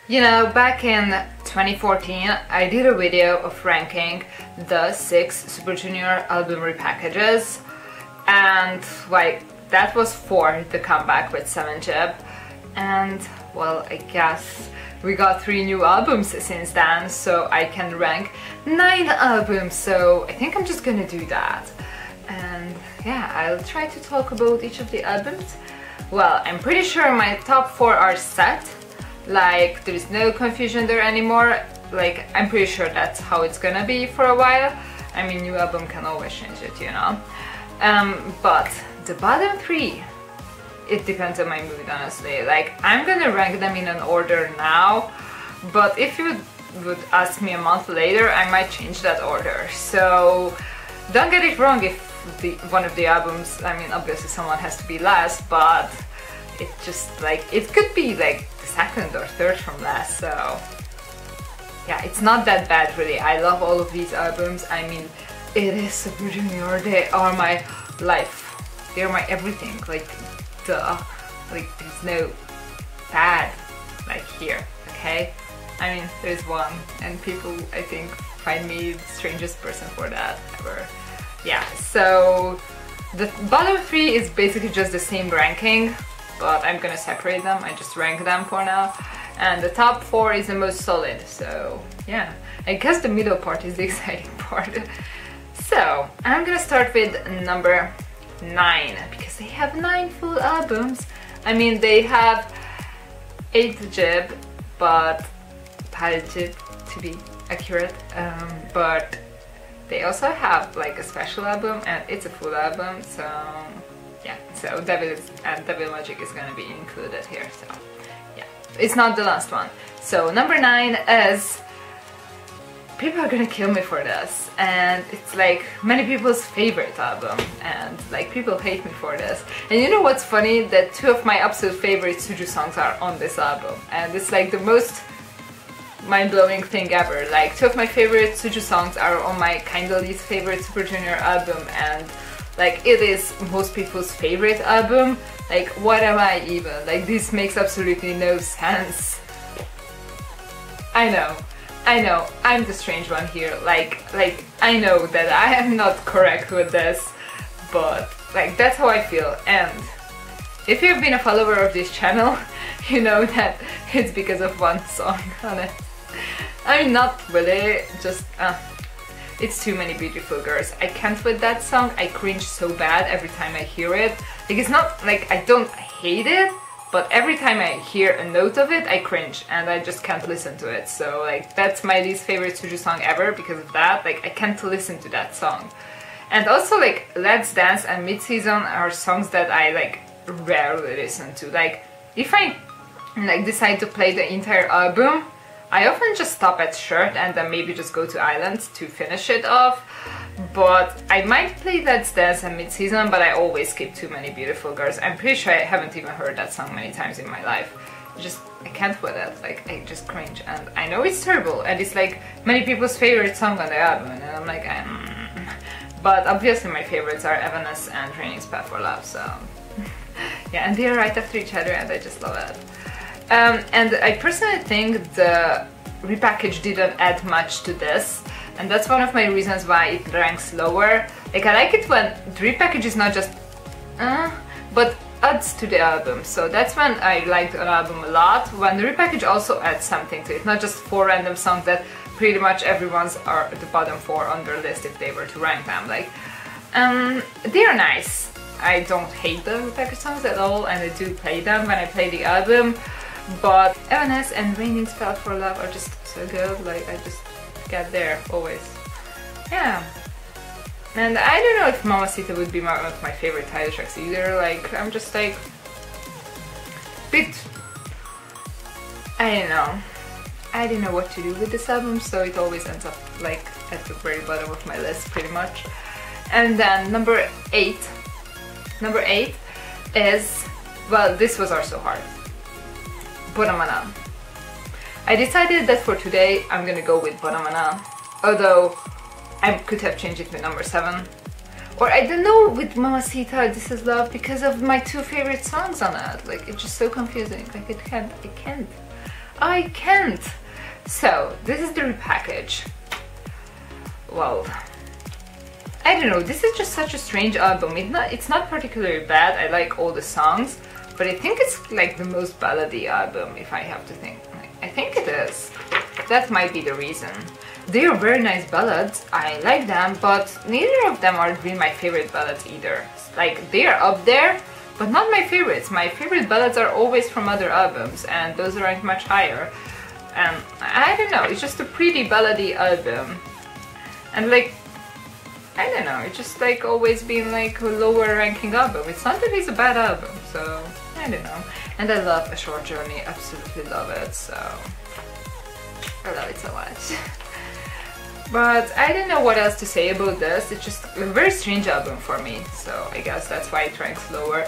You know, back in 2014, I did a video of ranking the 6 Super Junior album repackages, and like that was for the comeback with 7-Jib, and well, I guess we got 3 new albums since then, so I can rank 9 albums, so I think I'm just gonna do that. And yeah, I'll try to talk about each of the albums. Well, I'm pretty sure my top 4 are set. Like, there is no confusion there anymore. Like, I'm pretty sure that's how it's gonna be for a while. I mean, new album can always change it, you know. But the bottom 3, it depends on my mood, honestly. Like, I'm gonna rank them in an order now, but if you would ask me a month later, I might change that order. So don't get it wrong if one of the albums, I mean, obviously someone has to be last, but it just like, it could be like the 2nd or 3rd from last, so yeah, it's not that bad really. I love all of these albums. I mean, it is Super Junior, they are my life, they're my everything, like duh, like there's no bad like here, okay? I mean, there's one, and people I think find me the strangest person for that ever. Yeah, so the bottom 3 is basically just the same ranking, but I'm gonna separate them, I just rank them for now. And the top 4 is the most solid, so yeah. I guess the middle part is the exciting part. So, I'm gonna start with number 9, because they have 9 full albums. I mean, they have 8-Jib, but 5-Jib to be accurate, but they also have like a special album, and it's a full album, so yeah, so Devil Magic is gonna be included here, so yeah, it's not the last one. So number 9 is, people are gonna kill me for this, and it's like many people's favorite album, and like people hate me for this. And you know what's funny? That 2 of my absolute favorite Suju songs are on this album, and it's like the most mind-blowing thing ever. Like, 2 of my favorite Suju songs are on my kinda least favorite Super Junior album, and like it is most people's favorite album. Like, what am I even? Like, this makes absolutely no sense. I know, I'm the strange one here. Like I know that I am not correct with this, but like that's how I feel. And if you've been a follower of this channel, you know that it's because of one song on it. I mean, not really, just it's Too Many Beautiful Girls. I can't with that song. I cringe so bad every time I hear it. Like, it's not like I don't hate it, but every time I hear a note of it, I cringe and I just can't listen to it. So like, that's my least favorite Suju song ever because of that. Like, I can't listen to that song. And also, like, Let's Dance and Mid-Season are songs that I like rarely listen to. Like, if I like decide to play the entire album, I often just stop at Shirt and then maybe just go to Island to finish it off. But I might play Let's Dance and Mid-Season, but I always skip Too Many Beautiful Girls. I'm pretty sure I haven't even heard that song many times in my life. I can't with it, like, I just cringe. And I know it's terrible, and it's like many people's favorite song on the album, and I'm like, But obviously my favorites are Evanescence and Training's Path for Love, so yeah, and they're right after each other, and I just love it. And I personally think the repackage didn't add much to this, and that's one of my reasons why it ranks lower. Like, I like it when the repackage is not just but adds to the album, so that's when I like an album a lot, when the repackage also adds something to it, not just 4 random songs that pretty much everyone's are the bottom 4 on their list if they were to rank them. Like, they are nice. I don't hate the repackage songs at all, and I do play them when I play the album, but Evanescence and Raining's Path for Love are just so good. Like, I just get there always. Yeah. And I don't know if Mamacita would be one of my favorite title tracks either. Like, I'm just like I don't know. I don't know what to do with this album, so it always ends up like at the very bottom of my list pretty much. And then number 8 is, well, this was also hard. Bonamana. I decided that for today I'm gonna go with Bonamana, although I could have changed it with number 7. Or I don't know, with Mamacita, This Is Love, because of my 2 favorite songs on it. Like, it's just so confusing. Like, I can't. I can't. So this is the repackage. Well, I don't know, this is just such a strange album. It's not particularly bad, I like all the songs, but I think it's like the most ballady album, if I have to think. I think it is. That might be the reason. They are very nice ballads, I like them, but neither of them are really my favorite ballads either. Like, they are up there, but not my favorites. My favorite ballads are always from other albums, and those are ranked much higher. And I don't know, it's just a pretty ballady album. And like, I don't know, it's just like always been like a lower ranking album. It's not that it's a bad album, so I don't know. And I love A Short Journey, absolutely love it, so I love it so much. But I don't know what else to say about this. It's just a very strange album for me, so I guess that's why it ranks lower.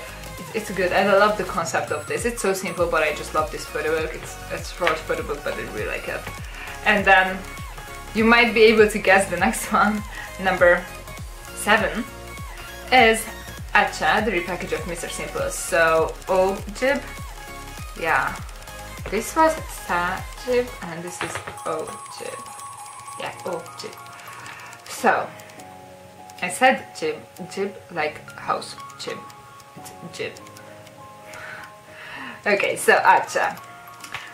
It's good, and I love the concept of this. It's so simple, but I just love this photo book. It's a short photo book, but I really like it. And then you might be able to guess the next one. Number 7 is Acha, the repackage of Mr. Simple. So uhhh, yeah, this was Sa-jib and this is uhhh. Yeah, uhhh. So I said jib like house jib. It's jib. Okay, so Acha.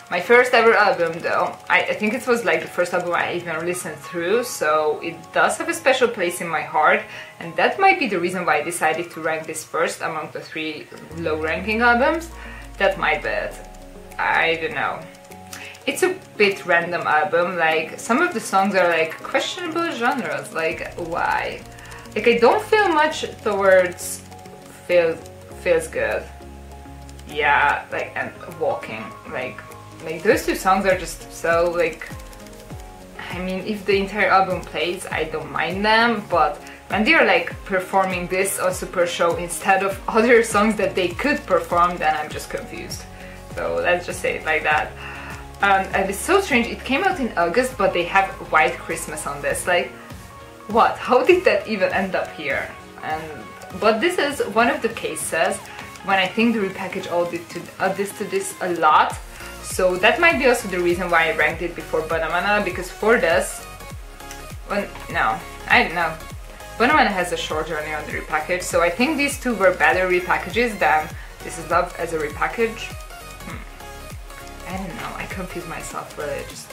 My first ever album though, I think it was like the first album I even listened through, so it does have a special place in my heart, and that might be the reason why I decided to rank this first among the 3 low ranking albums. That might be it. I don't know. It's a bit random album, like some of the songs are like questionable genres, like why? Like I don't feel much towards feels good. Yeah, like, and walking, like those 2 songs are just so like, I mean, if the entire album plays, I don't mind them, but when they're like performing this on Super Show instead of other songs that they could perform, then I'm just confused. So let's just say it like that. And it's so strange, it came out in August, but they have White Christmas on this. Like, what? How did that even end up here? But this is one of the cases when I think the repackage added to this a lot. So that might be also the reason why I ranked it before Banamana, because for this, no, I don't know. Banamana has A Short Journey on the repackage, so I think these 2 were better repackages than This Is Love as a repackage. I don't know, I confuse myself really, just...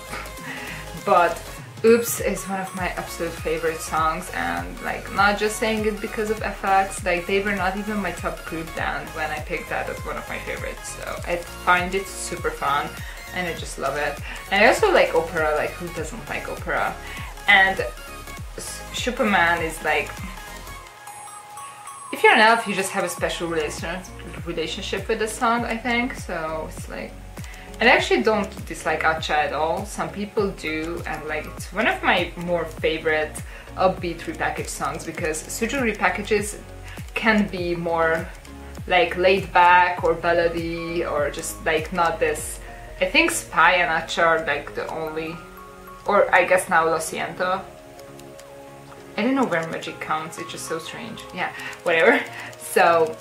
But Oops is one of my absolute favorite songs, and like, not just saying it because of FX, like they were not even my top group band when I picked that as one of my favorites, so I find it super fun and I just love it. And I also like opera, like who doesn't like opera? And Superman is like, if you're an elf, you just have a special relationship with the song, I think, so it's like... And I actually don't dislike Acha at all, some people do, and like it's one of my more favorite upbeat repackaged songs, because Suju repackages can be more like laid back or ballady or just like not this. I think Spy and Acha are like the only, or I guess now Lo Siento. I don't know where Magic counts, it's just so strange. Yeah, whatever. So,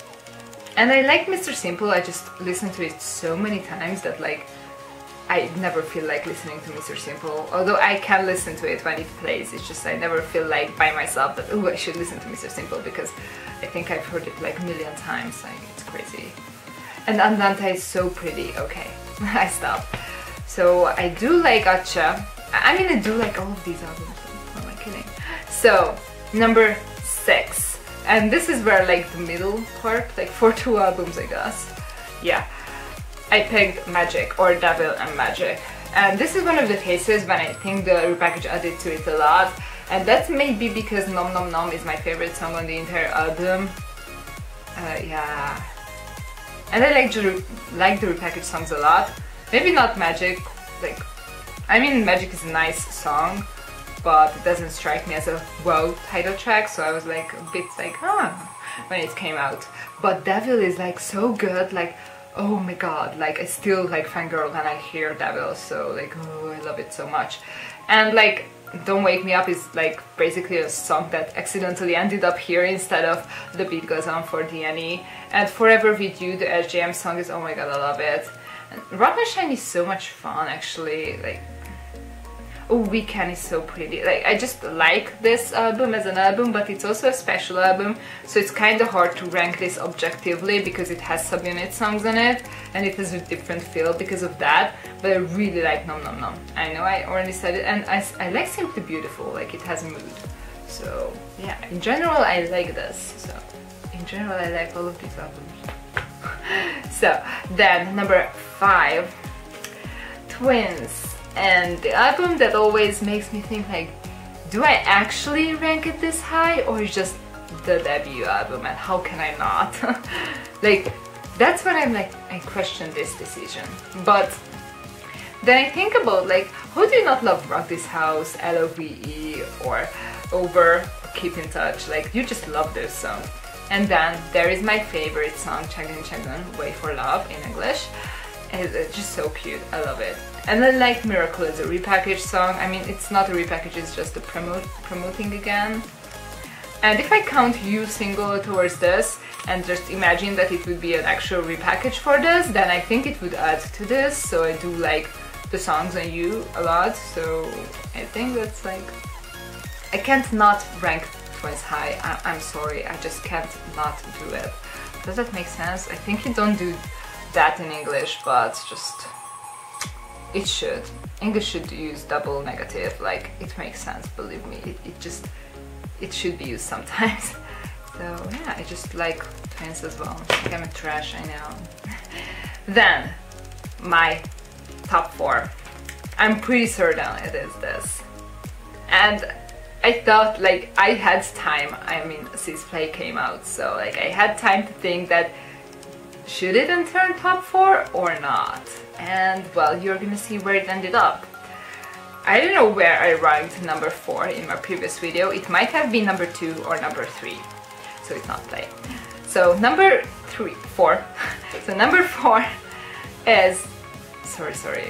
and I like Mr. Simple, I just listened to it so many times that like I never feel like listening to Mr. Simple, although I can listen to it when it plays, it's just I never feel like by myself that, oh, I should listen to Mr. Simple, because I think I've heard it like a million times, like it's crazy. And Andante is so pretty, okay, I stop. So I do like Acha, I mean I do like all of these albums, what am I kidding? So, number 6. And this is where like the middle part, like for 2 albums I guess. Yeah, I picked Magic, or Devil and Magic. And this is one of the cases when I think the repackage added to it a lot. And that's maybe because Nom Nom Nom is my favorite song on the entire album. Yeah. And I like the repackaged songs a lot. Maybe not Magic, like, I mean Magic is a nice song, but it doesn't strike me as a wow title track, so I was like a bit like, when it came out. But Devil is like so good, like, oh my god, like I still like fangirl when I hear Devil, so like, oh, I love it so much. And like, Don't Wake Me Up is like basically a song that accidentally ended up here instead of The Beat Goes On for DNE. And Forever With You, the SJM song, is, oh my god, I love it. And Rock and Shine is so much fun actually, like, oh, Weekend is so pretty. Like, I just like this album as an album, but it's also a special album, so it's kind of hard to rank this objectively because it has subunit songs in it and it has a different feel because of that. But I really like Nom Nom Nom. I know I already said it, and I like Simply Beautiful, like it has mood. So yeah, in general I like this. So in general I like all of these albums. So then number 5, Twins. And the album that always makes me think, like, do I actually rank it this high, or just the debut album, and how can I not? Like, that's when I'm like, I question this decision. But then I think about, like, how do you not love Rock This House, LOVE, or Over, Keep in Touch? Like, you just love those songs. And then there is my favorite song, Chagun Chagun, Wait for Love in English. And it's just so cute, I love it. And then like Miracle is a repackaged song. I mean, it's not a repackage, it's just a promoting again. And if I count You single towards this and just imagine that it would be an actual repackage for this, then I think it would add to this. So I do like the songs on You a lot, so I think that's like, I can't not rank Twins high. I'm sorry, I just can't not do it. Does that make sense? I think you don't do that in English, but just it should. English should use double negative, like it makes sense, believe me. It should be used sometimes. So yeah, I just like Twins as well. I'm a trash, I know. Then my top 4. I'm pretty certain it is this. And I thought, like, I had time. I mean, Sis Play came out, so like I had time to think that should it enter top 4 or not? And well, you're gonna see where it ended up. I don't know where I ranked number 4 in my previous video. It might have been number 2 or number 3, so it's not Play. So number 4. So number 4 is sorry.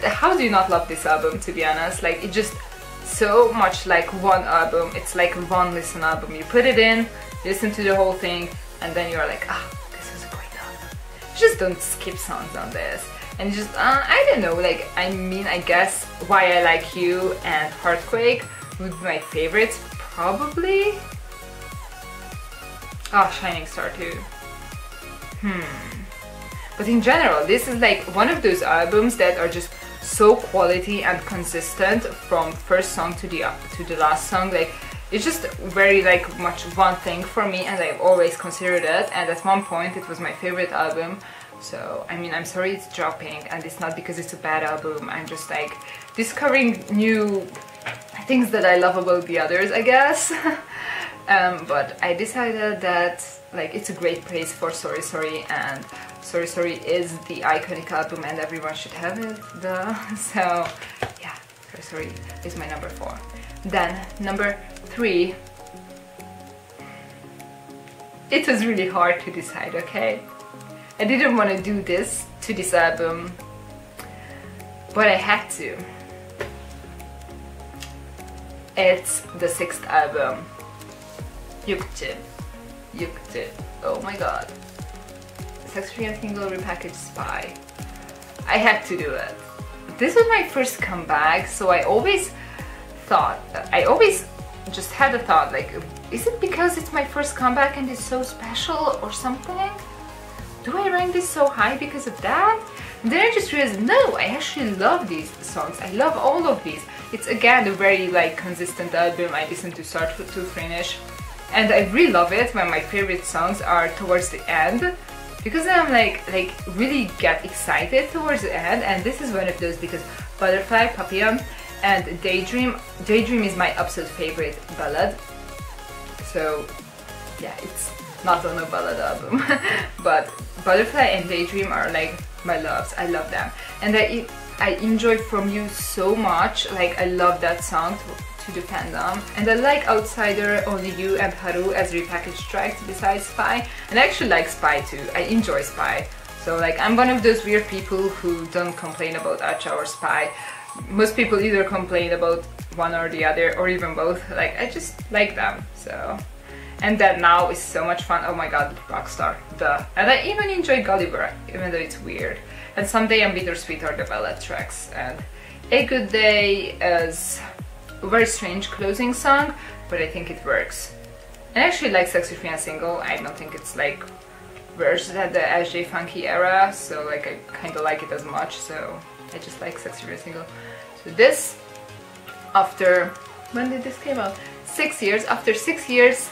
How do you not love this album, to be honest? Like, it just so much like one album. It's like one listen album. You put it in, listen to the whole thing, and then you're like, ah, this was a great album. You just don't skip songs on this. And just, I don't know, like, I mean, I guess Why I Like You and Heartquake would be my favorites, probably. Oh, Shining Star too. But in general, this is like one of those albums that are just so quality and consistent from first song to the last song. Like, it's just very like much one thing for me, and I've always considered it, and at one point it was my favorite album. So I mean, I'm sorry it's dropping, and it's not because it's a bad album. I'm just like discovering new things that I love about the others, I guess. But I decided that like it's a great place for Sorry Sorry, and Sorry Sorry is the iconic album and everyone should have it, duh. So yeah, Sorry Sorry is my number 4. Then number 3, it was really hard to decide, okay? I didn't want to do this to this album, but I had to. It's the 6th album, Yukje. Oh my god. Sex-free and single repackaged Spy. I had to do it. This was my first comeback, so I always just had a thought, like, is it because it's my first comeback and it's so special or something? Do I rank this so high because of that? And then I just realized, no, I actually love these songs. I love all of these. It's again a very like consistent album. I listen to start to finish, and I really love it when my favorite songs are towards the end, because then I'm like really get excited towards the end, and this is one of those, because Butterfly, Papillon, and Daydream is my absolute favorite ballad. So yeah, it's not on a ballad album, but Butterfly and Daydream are like my loves. I love them, and I enjoy From You so much. Like, I love that song to the fandom, and I like Outsider, Only You, and Haru as repackaged tracks besides Spy, and I actually like Spy too. I enjoy Spy. So like, I'm one of those weird people who don't complain about Acha or Spy. Most people either complain about one or the other, or even both. Like, I just like them. So, And then Now is so much fun. Oh my god, Rockstar, duh. And I even enjoy Gulliver, even though it's weird. And Someday and Bittersweet are the ballad tracks. And A Good Day is a very strange closing song, but I think it works. I actually like Sexy Free and Single. I don't think it's like worse than the SJ Funky era, so like I kind of like it as much, so I just like Sexy Free and Single. So this, after, when did this came out? 6 years. After 6 years,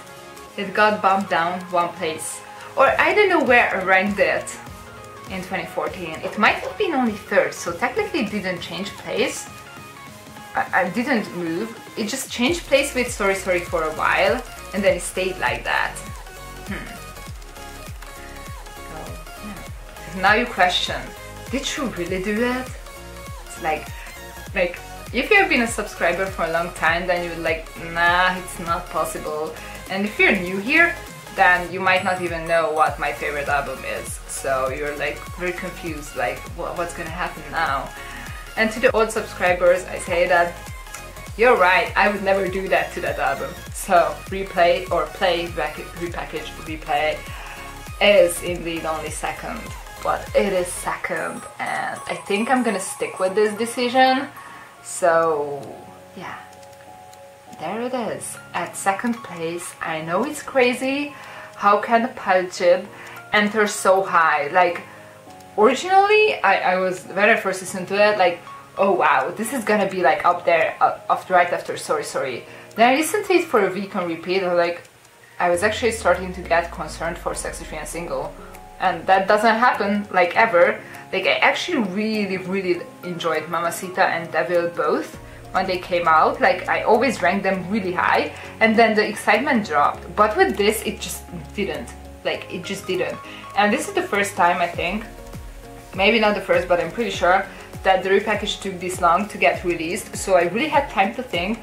it got bumped down one place. Or I don't know where I ranked it in 2014. It might have been only third, so technically it didn't change place. I didn't move. It just changed place with Sorry Sorry for a while, and then it stayed like that. Now you question, did she really do it? It's like if you have been a subscriber for a long time, then you're like, nah, it's not possible. And if you're new here, then you might not even know what my favorite album is. So you're like very confused, like what's gonna happen now? And to the old subscribers, I say that you're right, I would never do that to that album. So replay or play, repackage, replay is indeed only second. But it is second, and I think I'm gonna stick with this decision. So yeah, there it is at second place. I know it's crazy. How can a Palchib enter so high? Like originally I was, when I first listened to it, like, oh wow, this is gonna be like up there right after Sorry Sorry. Then I listened to it for a week on repeat, and like I was actually starting to get concerned for Sexy Free and Single. And that doesn't happen, like, ever. Like, I actually really enjoyed Mamacita and Devil both when they came out. Like, I always ranked them really high, and then the excitement dropped. But with this, it just didn't. Like, it just didn't. And this is the first time, I think, maybe not the first, but I'm pretty sure, that the repackage took this long to get released. So I really had time to think,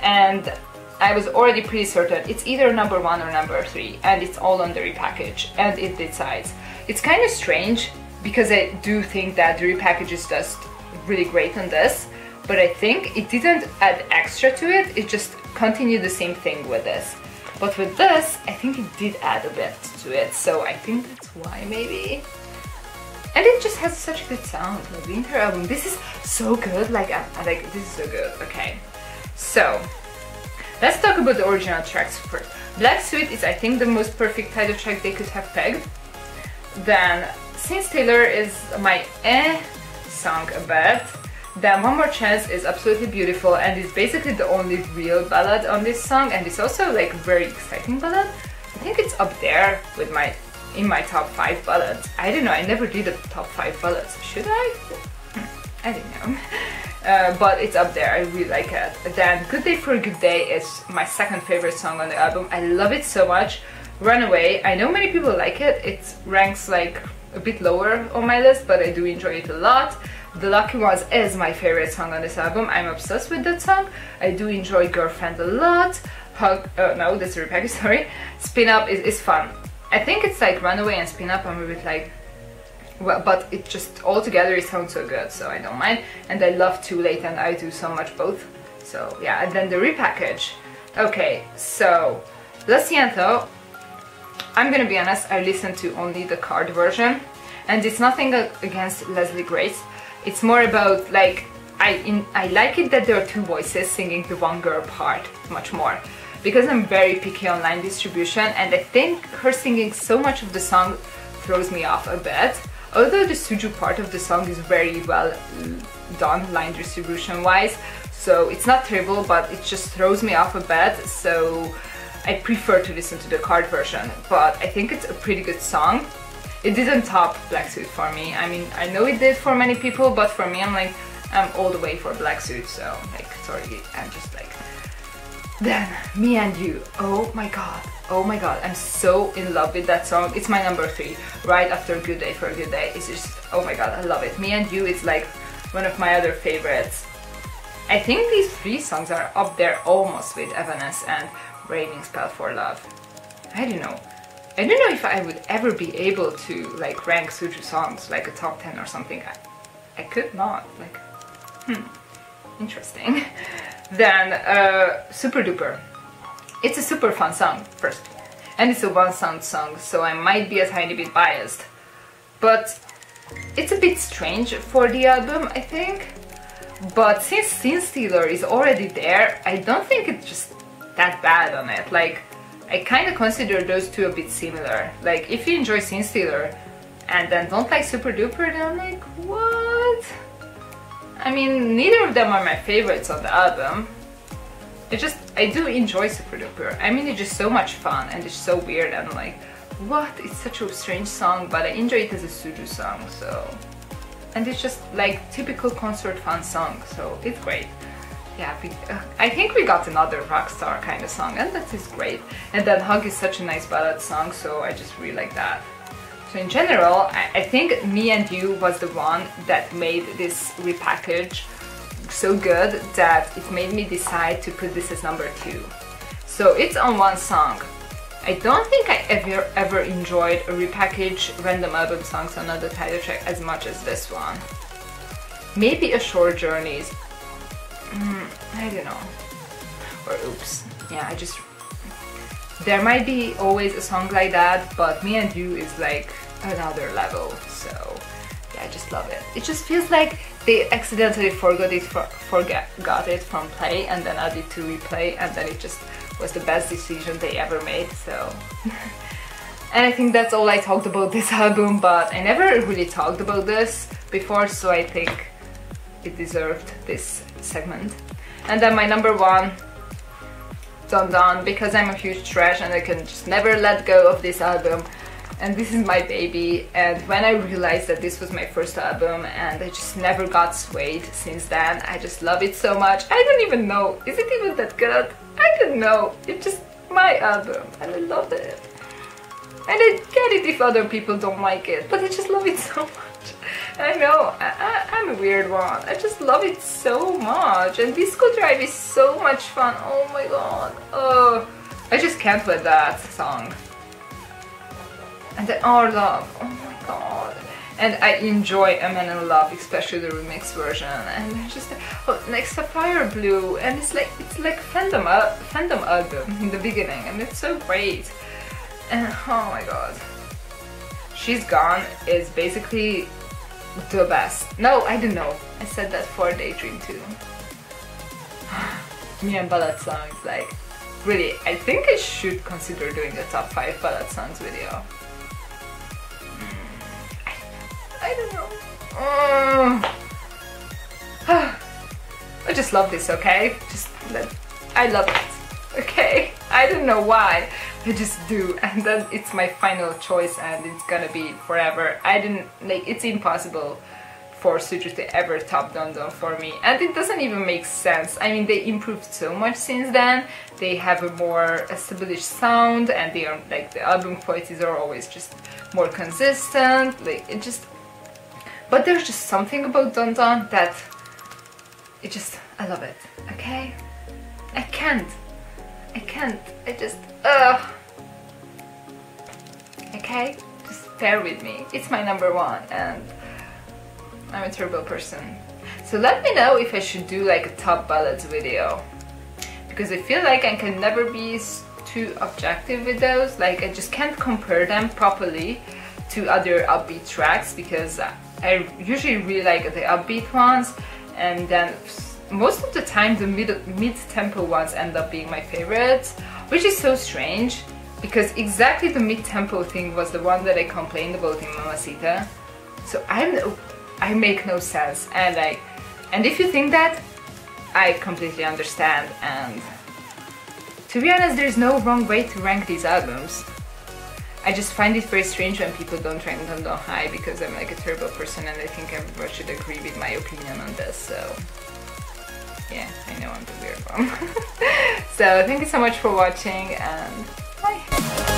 and I was already pretty certain it's either number 1 or number 3, and it's all on the repackage, and it decides. It's kind of strange, because I do think that the repackage is just really great on this, but I think it didn't add extra to it, it just continued the same thing with this. But with this, I think it did add a bit to it, so I think that's why, maybe. And it just has such a good sound, like the entire album. This is so good, like, this is so good. Okay, so let's talk about the original tracks first. Black Suit is, I think, the most perfect title track they could have pegged. Then Since Taylor is my song a bit. Then One More Chance is absolutely beautiful, and it's basically the only real ballad on this song, and it's also like very exciting ballad. I think it's up there with in my top 5 ballads. I don't know, I never did a top 5 ballads. Should I? I don't know. But it's up there, I really like it. Then Good Day for a Good Day is my second favorite song on the album. I love it so much. Runaway, I know many people like it. It ranks like a bit lower on my list, but I do enjoy it a lot. The Lucky Ones is my favorite song on this album. I'm obsessed with that song. I do enjoy Girlfriend a lot. No, that's a repackage, sorry. Spin Up is fun. I think it's like Runaway and Spin Up, I'm a bit like, well, but it just all together it sounds so good, so I don't mind. And I love Too Late and I Do so much both. So yeah, and then the repackage. Okay, so Lo Siento, I'm gonna be honest, I listened to only the card version, and it's nothing against Leslie Grace. It's more about like, I like it that there are 2 voices singing the one girl part much more, because I'm very picky on line distribution, and I think her singing so much of the song throws me off a bit. Although the Suju part of the song is very well done line distribution wise, so it's not terrible, but it just throws me off a bit, so I prefer to listen to the card version. But I think it's a pretty good song. It didn't top Black Suit for me. I mean, I know it did for many people, but for me, I'm all the way for Black Suit, so like, sorry, I'm just like. Then Me and You, oh my god, I'm so in love with that song. It's my number 3, right after Good Day for a Good Day. It's just, oh my god, I love it. Me and You is like one of my other favorites. I think these 3 songs are up there almost with Evanescence and Raining Spell for Love. I don't know if I would ever be able to like rank Suju songs like a top 10 or something. I could not, like, interesting. Then Super Duper. It's a super fun song, first. and it's a one sound song, so I might be a tiny bit biased. But it's a bit strange for the album, I think. But since Scene Stealer is already there, I don't think it's just that bad on it. Like, I kind of consider those two a bit similar. Like, if you enjoy Scene Stealer and then don't like Super Duper, then I'm like, what? I mean, neither of them are my favorites on the album. I do enjoy Super Duper. I mean, it's just so much fun and it's so weird and I'm like, what? It's such a strange song, but I enjoy it as a Suju song, so... And it's just like typical concert fun song, so it's great. Yeah, I think we got another rockstar kind of song, and that is great. And then Hug is such a nice ballad song, so I just really like that. So in general, I think Me and You was the one that made this repackage so good that it made me decide to put this as number 2. So it's on one song. I don't think I ever enjoyed a repackaged random album songs on another title track as much as this one. Maybe A Short Journeys. I don't know. Or Oops. Yeah, there might be always a song like that, but Me and You is like another level, so yeah, I just love it. It just feels like they accidentally forgot it from play and then added to replay, and then it just was the best decision they ever made, so... And I think that's all I talked about this album, but I never really talked about this before, so I think it deserved this segment. And then my number 1, Dun Dun, because I'm a huge trash and I can just never let go of this album. And this is my baby, and when I realized that this was my first album and I just never got swayed since then, I just love it so much. I don't even know, is it even that good? I don't know, it's just my album and I love it. And I get it if other people don't like it, but I just love it so much. I know, I'm a weird one, I just love it so much, and Disco Drive is so much fun, oh my god. Oh, I just can't let that song. And then Our Love, oh my god. And I enjoy A Man in Love, especially the remix version. And I just, next Sapphire Blue, and it's like fandom album in the beginning, and it's so great. And oh my god, She's Gone is basically the best. No, I don't know. I said that for Daydream too. Me and ballad songs, like really, I think I should consider doing a top 5 ballad songs video. I don't know. I just love this, okay? I love it, okay? I don't know why, I just do, and then it's my final choice and it's gonna be forever. It's impossible for Suju to ever top Dun Dun for me, and it doesn't even make sense. I mean, they improved so much since then. They have a more established sound, and they are like, the album qualities are always just more consistent. Like, it just... But there's just something about Dun Dun that I love it, okay? I can't, I just, okay? Just bear with me. It's my number 1 and I'm a terrible person. So let me know if I should do like a top ballads video, because I feel like I can never be too objective with those. Like, I just can't compare them properly to other upbeat tracks, because I usually really like the upbeat ones, and then most of the time the mid-tempo ones end up being my favorites, which is so strange, because exactly the mid-tempo thing was the one that I complained about in Mamacita. So I make no sense, and if you think that, I completely understand, and to be honest, there's no wrong way to rank these albums. I just find it very strange when people don't rank Dun Dun high, because I'm like a terrible person and I think everyone should agree with my opinion on this, so yeah, I know I'm the weird one. So thank you so much for watching, and bye!